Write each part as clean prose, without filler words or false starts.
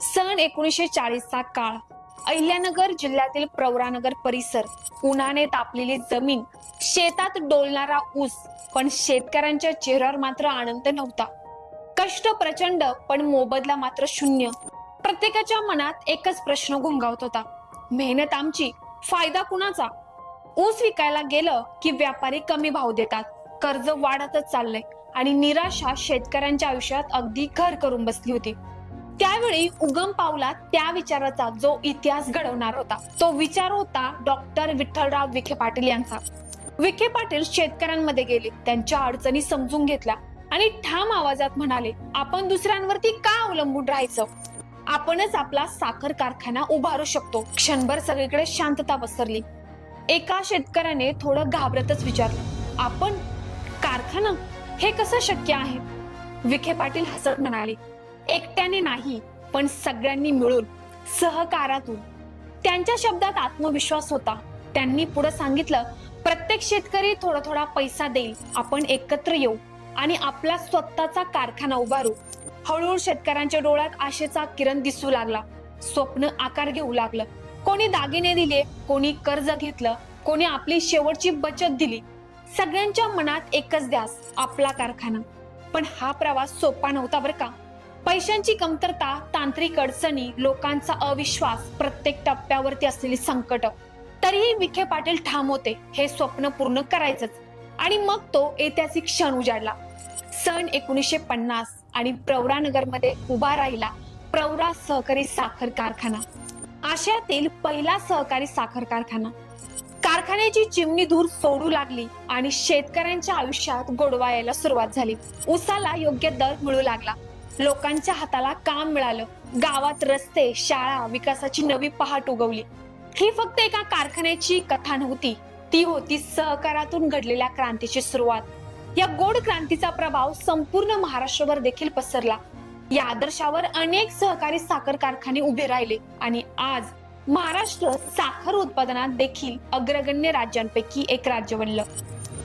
सन 1940चा काळ. अहिल्यानगर जिल्ह्यातील प्रवरानगर परिसर, उन्हाने तापलेली जमीन, शेतात डोलणारा ऊस, पण शेतकऱ्यांच्या चेहऱ्यावर मात्र आनंद नव्हता. कष्ट प्रचंड, पण मोबदला मात्र शून्य. प्रत्येकाच्या मनात एकच प्रश्न घुंगावत होता, मेहनत आमची, फायदा कुणाचा? ऊस विकायला गेलं की व्यापारी कमी भाव देतात, कर्ज वाढतच चाललंय आणि निराशा शेतकऱ्यांच्या आयुष्यात अगदी घर करून बसली होती. त्यावेळी उगम पावला त्या विचाराचा जो इतिहास घडवणार होता. तो विचार होता डॉक्टर विठ्ठलराव विखे पाटील यांचा. विखे पाटील शेतकऱ्यांमध्ये गेले, त्यांच्या अडचणी समजून घेतल्या आणि ठाम आवाजात म्हणाले, आपण दुसऱ्यांवरती का अवलंबून राहायचं? आपणच आपला साखर कारखाना उभारू शकतो. क्षणभर सगळीकडे शांतता पसरली. एका शेतकऱ्याने थोडं घाबरतच विचारलं, आपण कारखाना? हे कसं शक्य आहे? विखे पाटील हसत म्हणाले, एकट्याने नाही, पण सगळ्यांनी मिळून, सहकारातून. त्यांच्या शब्दात आत्मविश्वास होता. त्यांनी पुढे सांगितलं, प्रत्येक शेतकरी थोडा थोडा पैसा देईल, आपण एकत्र येऊ आणि आपला स्वतःचा कारखाना उभारू. हळूहळू शेतकऱ्यांच्या डोळ्यात आशेचा किरण दिसू लागला. स्वप्न आकार घेऊ लागलं. कोणी दागिने दिले, कोणी कर्ज घेतलं, कोणी आपली शेवटची बचत दिली. सगळ्यांच्या मनात एकच ध्यास, आपला कारखाना. पण हा प्रवास सोपा नव्हता बरं का. पैशांची कमतरता, तांत्रिक अडचणी, लोकांचा अविश्वास, प्रत्येक टप्प्यावरती असलेली संकट. तरीही विखे पाटील ठाम होते, हे स्वप्न पूर्ण करायचंच. आणि मग तो ऐतिहासिक क्षण उजाडला. सन 1950 आणि प्रवरानगरमध्ये उभा राहिला प्रवरा सहकारी साखर कारखाना. आशियातील पहिला सहकारी साखर कारखाना. कारखान्याची चिमणी धूर सोडू लागली आणि शेतकऱ्यांच्या आयुष्यात गोडवा यायला सुरुवात झाली. ऊसाला योग्य दर मिळू लागला. लोकांच्या हाताला काम मिळालं. गावात रस्ते, शाळा, विकासाची नवी पहाट उगवली. ही फक्त एका कारखान्याची कथा नव्हती, ती होती सहकारातून घडलेल्या क्रांतीची सुरुवात. या गोड क्रांतीचा प्रभाव संपूर्ण महाराष्ट्रभर देखील पसरला. या आदर्शावर अनेक सहकारी साखर कारखाने उभे राहिले आणि आज महाराष्ट्र साखर उत्पादनात देखील अग्रगण्य राज्यांपैकी एक राज्य बनलं.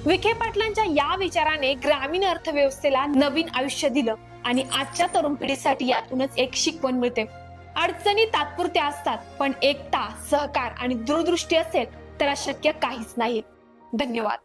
विखे पाटलांच्या या विचाराने ग्रामीण अर्थव्यवस्थेला नवीन आयुष्य दिलं आणि आजच्या तरुण पिढीसाठी यातूनच एक शिकवण मिळते. अडचणी तात्पुरत्या असतात, पण एकता, सहकार आणि दूरदृष्टी असेल तर अशक्य काहीच नाही. धन्यवाद.